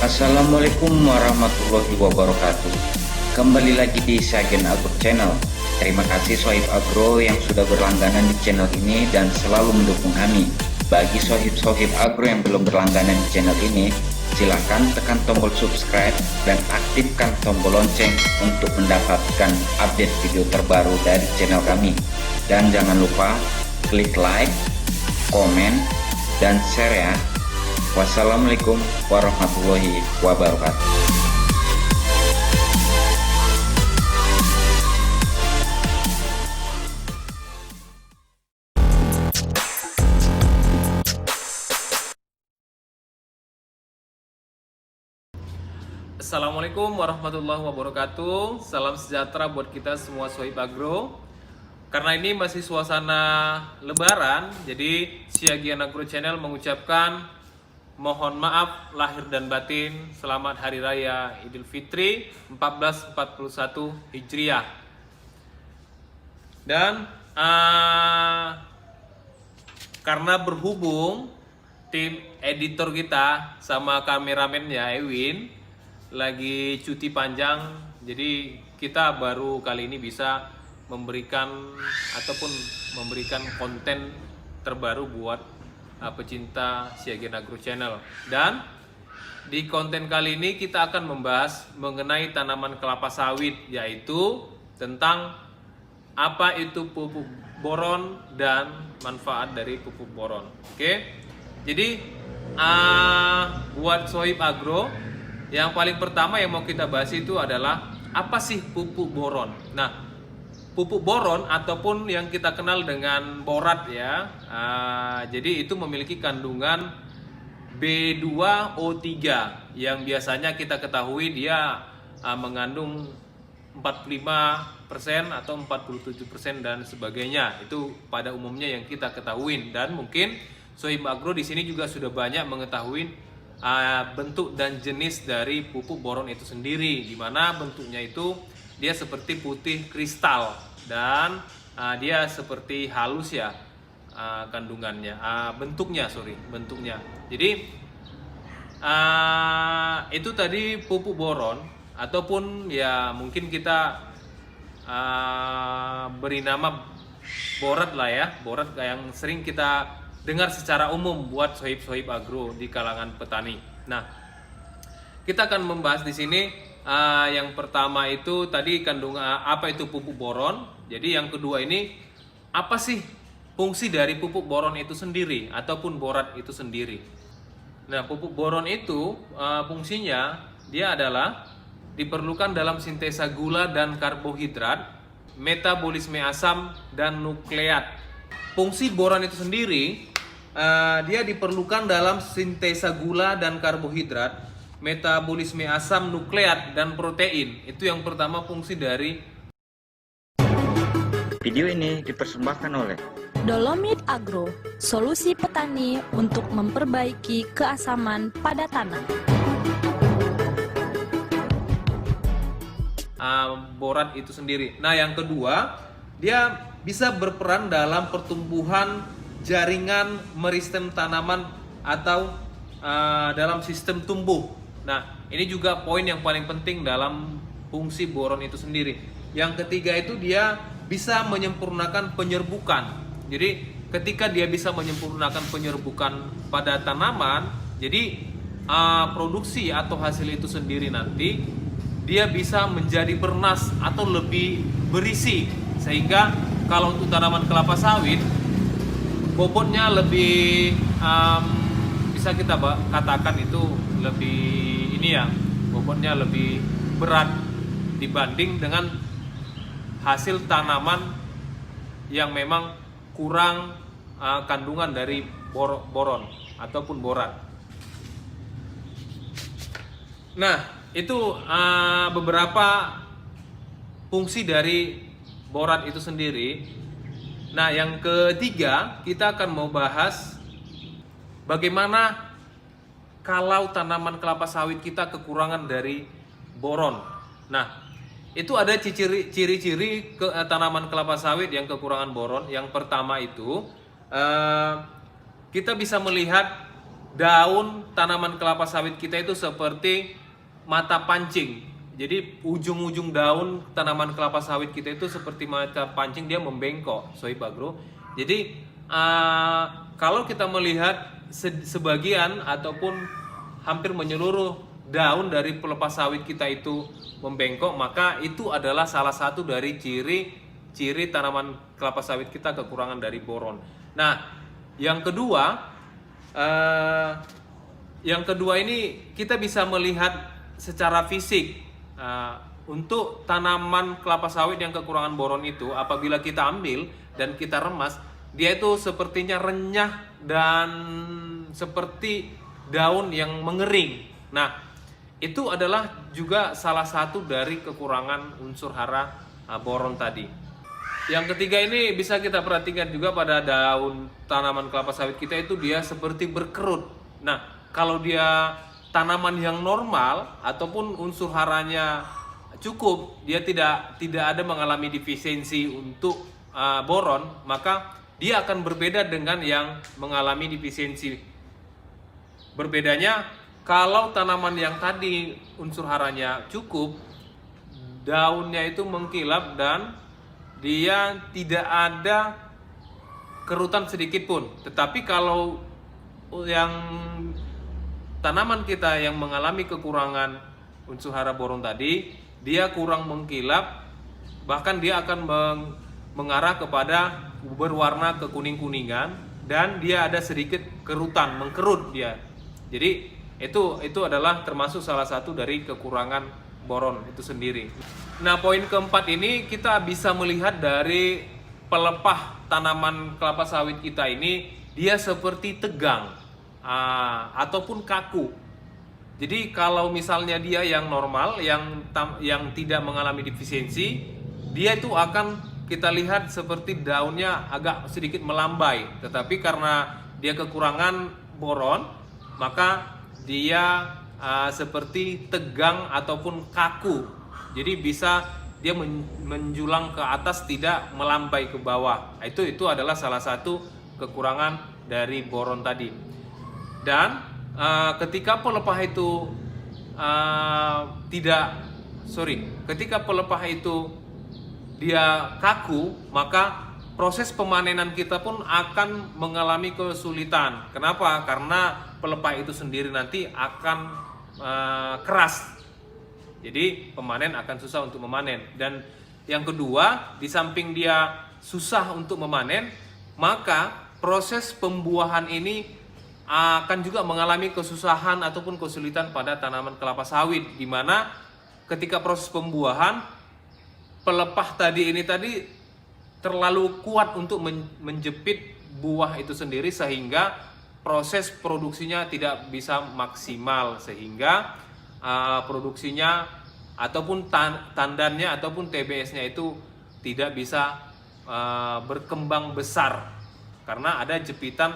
Assalamualaikum warahmatullahi wabarakatuh. Kembali lagi di Sagen Agro Channel. Terima kasih Sohib Agro yang sudah berlangganan di channel ini dan selalu mendukung kami. Bagi sohib-sohib agro yang belum berlangganan di channel ini, silakan tekan tombol subscribe dan aktifkan tombol lonceng untuk mendapatkan update video terbaru dari channel kami. Dan jangan lupa klik like, komen, dan share ya. Wassalamualaikum warahmatullahi wabarakatuh. Assalamualaikum warahmatullahi wabarakatuh. Salam sejahtera buat kita semua Sohib Agro. Karena ini masih suasana lebaran, jadi Siagian Agro Channel mengucapkan mohon maaf lahir dan batin. Selamat Hari Raya Idul Fitri 1441 Hijriah. Dan karena berhubung tim editor kita sama kameramennya Ewin lagi cuti panjang, jadi kita baru kali ini bisa memberikan konten terbaru buat pecinta Siagian Agro Channel. Dan di konten kali ini kita akan membahas mengenai tanaman kelapa sawit, yaitu tentang apa itu pupuk boron dan manfaat dari pupuk boron. Oke, jadi buat Sohib Agro, yang paling pertama yang mau kita bahas itu adalah apa sih pupuk boron. Nah, pupuk boron ataupun yang kita kenal dengan borat ya, jadi itu memiliki kandungan B2O3 yang biasanya kita ketahui dia mengandung 45% atau 47% dan sebagainya. Itu pada umumnya yang kita ketahui, dan mungkin Sohib Agro di sini juga sudah banyak mengetahui bentuk dan jenis dari pupuk boron itu sendiri, di mana bentuknya itu dia seperti putih kristal dan dia seperti halus ya, kandungannya, bentuknya. Jadi itu tadi pupuk boron, ataupun ya mungkin kita beri nama borat lah ya, borat yang sering kita dengar secara umum buat sohib-sohib agro di kalangan petani. Nah, kita akan membahas di sini yang pertama itu tadi kandungan apa itu pupuk boron. Jadi yang kedua ini apa sih fungsi dari pupuk boron itu sendiri ataupun borat itu sendiri. Nah, pupuk boron itu fungsinya dia adalah diperlukan dalam sintesa gula dan karbohidrat, metabolisme asam dan nukleat. Fungsi boron itu sendiri dia diperlukan dalam sintesa gula dan karbohidrat, metabolisme asam, nukleat, dan protein. Itu yang pertama fungsi dari. Video ini dipersembahkan oleh Dolomit Agro, solusi petani untuk memperbaiki keasaman pada tanah. Borat itu sendiri. Nah, yang kedua, dia bisa berperan dalam pertumbuhan jaringan meristem tanaman atau dalam sistem tumbuh. Nah, ini juga poin yang paling penting dalam fungsi boron itu sendiri. Yang ketiga itu dia bisa menyempurnakan penyerbukan. Jadi ketika dia bisa menyempurnakan penyerbukan pada tanaman, jadi produksi atau hasil itu sendiri nanti dia bisa menjadi bernas atau lebih berisi, sehingga kalau untuk tanaman kelapa sawit bobotnya lebih bisa kita katakan itu lebih bobotnya lebih berat dibanding dengan hasil tanaman yang memang kurang kandungan dari boron ataupun borat. Nah, itu beberapa fungsi dari borat itu sendiri. Nah, yang ketiga kita akan mau bahas bagaimana kalau tanaman kelapa sawit kita kekurangan dari boron. Nah, itu ada ciri-ciri tanaman kelapa sawit yang kekurangan boron. Yang pertama itu kita bisa melihat daun tanaman kelapa sawit kita itu seperti mata pancing. Jadi ujung-ujung daun tanaman kelapa sawit kita itu seperti mata pancing, dia membengkok, Sohib Agro. Jadi kalau kita melihat sebagian ataupun hampir menyeluruh daun dari pelepas sawit kita itu membengkok, maka itu adalah salah satu dari ciri tanaman kelapa sawit kita kekurangan dari boron. Nah, yang kedua ini kita bisa melihat secara fisik. Untuk tanaman kelapa sawit yang kekurangan boron itu, apabila kita ambil dan kita remas, dia itu sepertinya renyah dan seperti daun yang mengering. Nah, itu adalah juga salah satu dari kekurangan unsur hara boron tadi. Yang ketiga ini bisa kita perhatikan juga pada daun tanaman kelapa sawit kita itu dia seperti berkerut. Nah, kalau dia tanaman yang normal ataupun unsur haranya cukup, dia tidak ada mengalami defisiensi untuk boron, maka dia akan berbeda dengan yang mengalami defisiensi. Berbedanya kalau tanaman yang tadi unsur haranya cukup, daunnya itu mengkilap dan dia tidak ada kerutan sedikit pun. Tetapi kalau yang tanaman kita yang mengalami kekurangan unsur hara boron tadi, dia kurang mengkilap, bahkan dia akan mengarah kepada berwarna kekuning-kuningan dan dia ada sedikit kerutan, mengkerut dia. Jadi itu adalah termasuk salah satu dari kekurangan boron itu sendiri. Nah, poin keempat ini kita bisa melihat dari pelepah tanaman kelapa sawit kita ini, dia seperti tegang ataupun kaku. Jadi kalau misalnya dia yang normal, yang tidak mengalami defisiensi, dia itu akan kita lihat seperti daunnya agak sedikit melambai. Tetapi karena dia kekurangan boron, maka dia seperti tegang ataupun kaku. Jadi bisa dia menjulang ke atas, tidak melambai ke bawah. Itu adalah salah satu kekurangan dari boron tadi. Dan ketika pelepah itu ketika pelepah itu dia kaku, maka proses pemanenan kita pun akan mengalami kesulitan. Kenapa? Karena pelepah itu sendiri nanti akan keras. Jadi pemanen akan susah untuk memanen. Dan yang kedua, di samping dia susah untuk memanen, maka proses pembuahan ini akan juga mengalami kesusahan ataupun kesulitan pada tanaman kelapa sawit, di mana ketika proses pembuahan pelepah tadi terlalu kuat untuk menjepit buah itu sendiri, sehingga proses produksinya tidak bisa maksimal, sehingga produksinya ataupun tandannya ataupun TBS-nya itu tidak bisa berkembang besar karena ada jepitan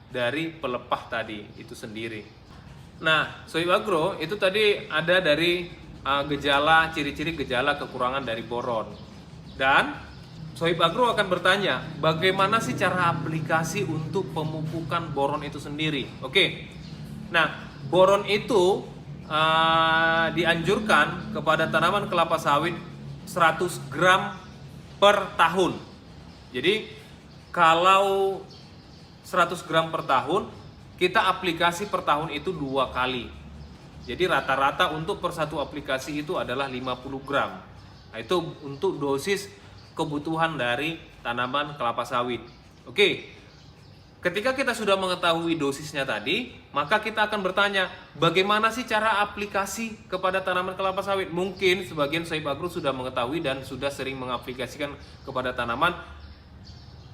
dari pelepah tadi itu sendiri. Nah, Sohib Agro, itu tadi ada dari ciri-ciri gejala kekurangan dari boron. Dan Sohib Agro akan bertanya, bagaimana sih cara aplikasi untuk pemupukan boron itu sendiri? Oke. Nah, boron itu dianjurkan kepada tanaman kelapa sawit 100 gram per tahun. Jadi kalau 100 gram per tahun, kita aplikasi per tahun itu 2 kali. Jadi rata-rata untuk per satu aplikasi itu adalah 50 gram. Nah, itu untuk dosis kebutuhan dari tanaman kelapa sawit. Oke. Ketika kita sudah mengetahui dosisnya tadi, maka kita akan bertanya, bagaimana sih cara aplikasi kepada tanaman kelapa sawit? Mungkin sebagian Sohib Agro sudah mengetahui dan sudah sering mengaplikasikan kepada tanaman.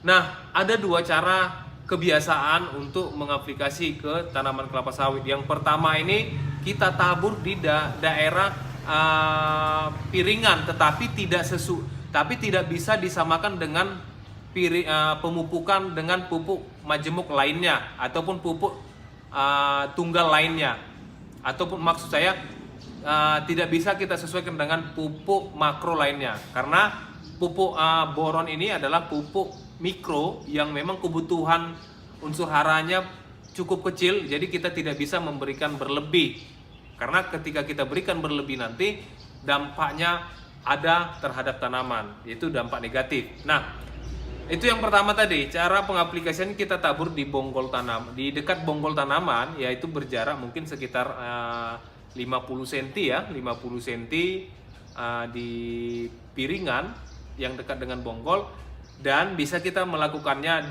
Nah, ada 2 cara kebiasaan untuk mengaplikasi ke tanaman kelapa sawit. Yang pertama ini kita tabur di daerah piringan, tetapi tidak bisa disamakan dengan pemupukan dengan pupuk majemuk lainnya ataupun pupuk tunggal lainnya, ataupun maksud saya tidak bisa kita sesuaikan dengan pupuk makro lainnya, karena pupuk boron ini adalah pupuk mikro yang memang kebutuhan unsur haranya cukup kecil, jadi kita tidak bisa memberikan berlebih. Karena ketika kita berikan berlebih nanti dampaknya ada terhadap tanaman, yaitu dampak negatif. Nah, itu yang pertama tadi, cara pengaplikasian kita tabur di bonggol tanam, di dekat bonggol tanaman, yaitu berjarak mungkin sekitar 50 cm ya, 50 cm di piringan yang dekat dengan bonggol, dan bisa kita melakukannya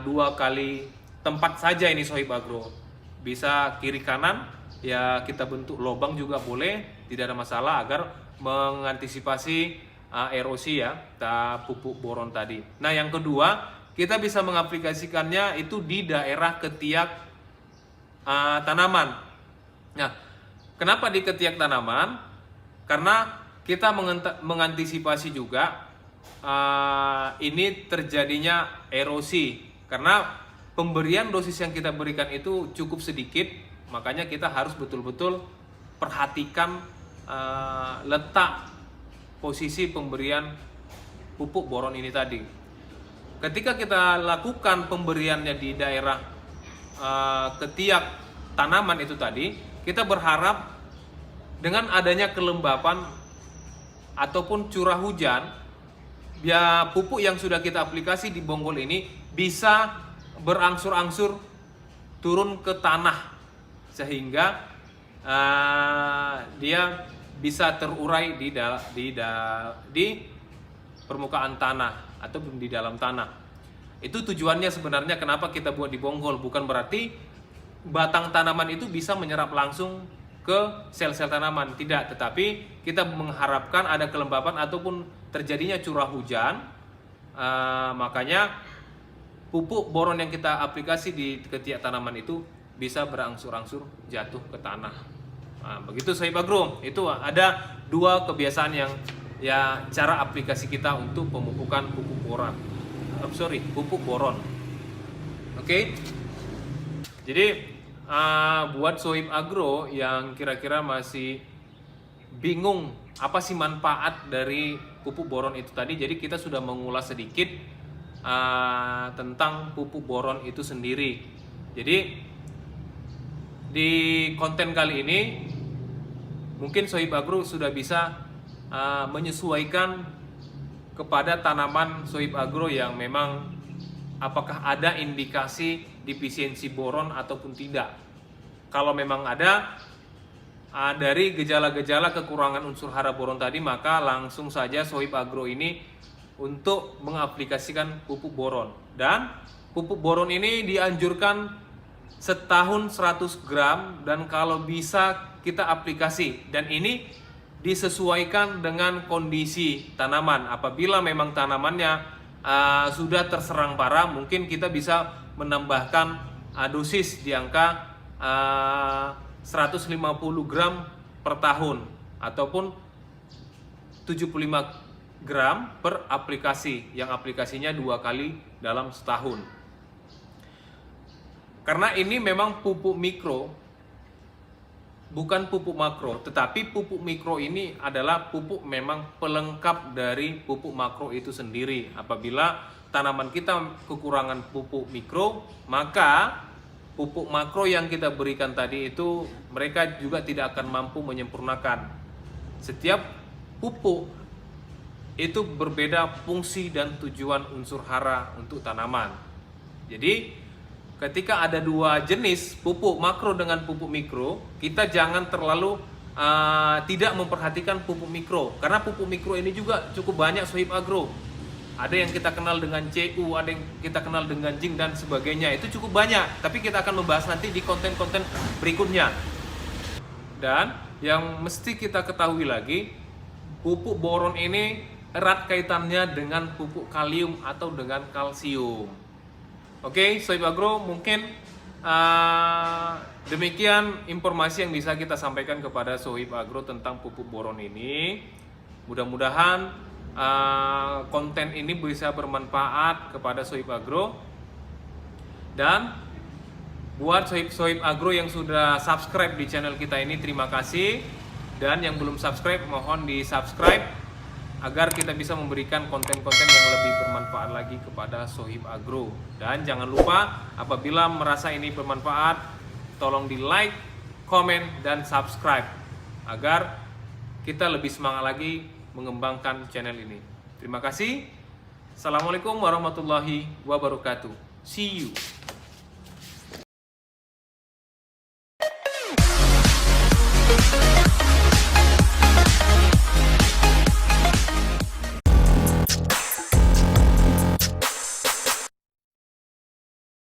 dua kali tempat saja ini Sohib Agro. Bisa kiri kanan, ya kita bentuk lubang juga boleh, tidak ada masalah agar mengantisipasi erosi ya, pupuk boron tadi. Nah, yang kedua, kita bisa mengaplikasikannya itu di daerah ketiak tanaman. Nah, kenapa di ketiak tanaman? Karena kita mengantisipasi juga ini terjadinya erosi. Karena pemberian dosis yang kita berikan itu cukup sedikit, makanya kita harus betul-betul perhatikan letak posisi pemberian pupuk boron ini tadi. Ketika kita lakukan pemberiannya di daerah ketiak tanaman itu tadi, kita berharap dengan adanya kelembapan ataupun curah hujan, ya pupuk yang sudah kita aplikasi di bonggol ini bisa berangsur-angsur turun ke tanah, sehingga dia bisa terurai di permukaan tanah atau di dalam tanah. Itu tujuannya sebenarnya kenapa kita buat di bonggol, bukan berarti batang tanaman itu bisa menyerap langsung ke sel-sel tanaman, tidak, tetapi kita mengharapkan ada kelembapan ataupun terjadinya curah hujan, makanya pupuk boron yang kita aplikasi di ketiak tanaman itu bisa berangsur-angsur jatuh ke tanah. Nah, begitu Sohib Agro, itu ada dua kebiasaan yang ya cara aplikasi kita untuk pemupukan pupuk boron. Oke. Jadi buat Sohib Agro yang kira-kira masih bingung apa sih manfaat dari pupuk boron itu tadi, jadi kita sudah mengulas sedikit tentang pupuk boron itu sendiri. Jadi di konten kali ini mungkin Sohib Agro sudah bisa menyesuaikan kepada tanaman Sohib Agro yang memang apakah ada indikasi defisiensi boron ataupun tidak. Kalau memang ada dari gejala-gejala kekurangan unsur hara boron tadi, maka langsung saja Sohib Agro ini untuk mengaplikasikan pupuk boron. Dan pupuk boron ini dianjurkan setahun 100 gram dan kalau bisa kita aplikasi, dan ini disesuaikan dengan kondisi tanaman. Apabila memang tanamannya sudah terserang parah, mungkin kita bisa menambahkan dosis di angka 150 gram per tahun ataupun 75 gram per aplikasi, yang aplikasinya 2 kali dalam setahun. Karena ini memang pupuk mikro, bukan pupuk makro, tetapi pupuk mikro ini adalah pupuk memang pelengkap dari pupuk makro itu sendiri. Apabila tanaman kita kekurangan pupuk mikro, maka pupuk makro yang kita berikan tadi itu mereka juga tidak akan mampu menyempurnakan. Setiap pupuk itu berbeda fungsi dan tujuan unsur hara untuk tanaman. Jadi ketika ada dua jenis pupuk makro dengan pupuk mikro, kita jangan terlalu tidak memperhatikan pupuk mikro, karena pupuk mikro ini juga cukup banyak Sohib Agro. Ada yang kita kenal dengan CU, ada yang kita kenal dengan zinc dan sebagainya. Itu cukup banyak, tapi kita akan membahas nanti di konten-konten berikutnya. Dan yang mesti kita ketahui lagi, pupuk boron ini erat kaitannya dengan pupuk kalium atau dengan kalsium. Oke, Sohib Agro, mungkin demikian informasi yang bisa kita sampaikan kepada Sohib Agro tentang pupuk boron ini. Mudah-mudahan konten ini bisa bermanfaat kepada Sohib Agro. Dan buat Sohib Agro yang sudah subscribe di channel kita ini, terima kasih. Dan yang belum subscribe, mohon di subscribe agar kita bisa memberikan konten-konten yang lebih bermanfaat lagi kepada Sohib Agro. Dan jangan lupa apabila merasa ini bermanfaat, tolong di like, komen, dan subscribe agar kita lebih semangat lagi mengembangkan channel ini. Terima kasih. Assalamualaikum warahmatullahi wabarakatuh. See you.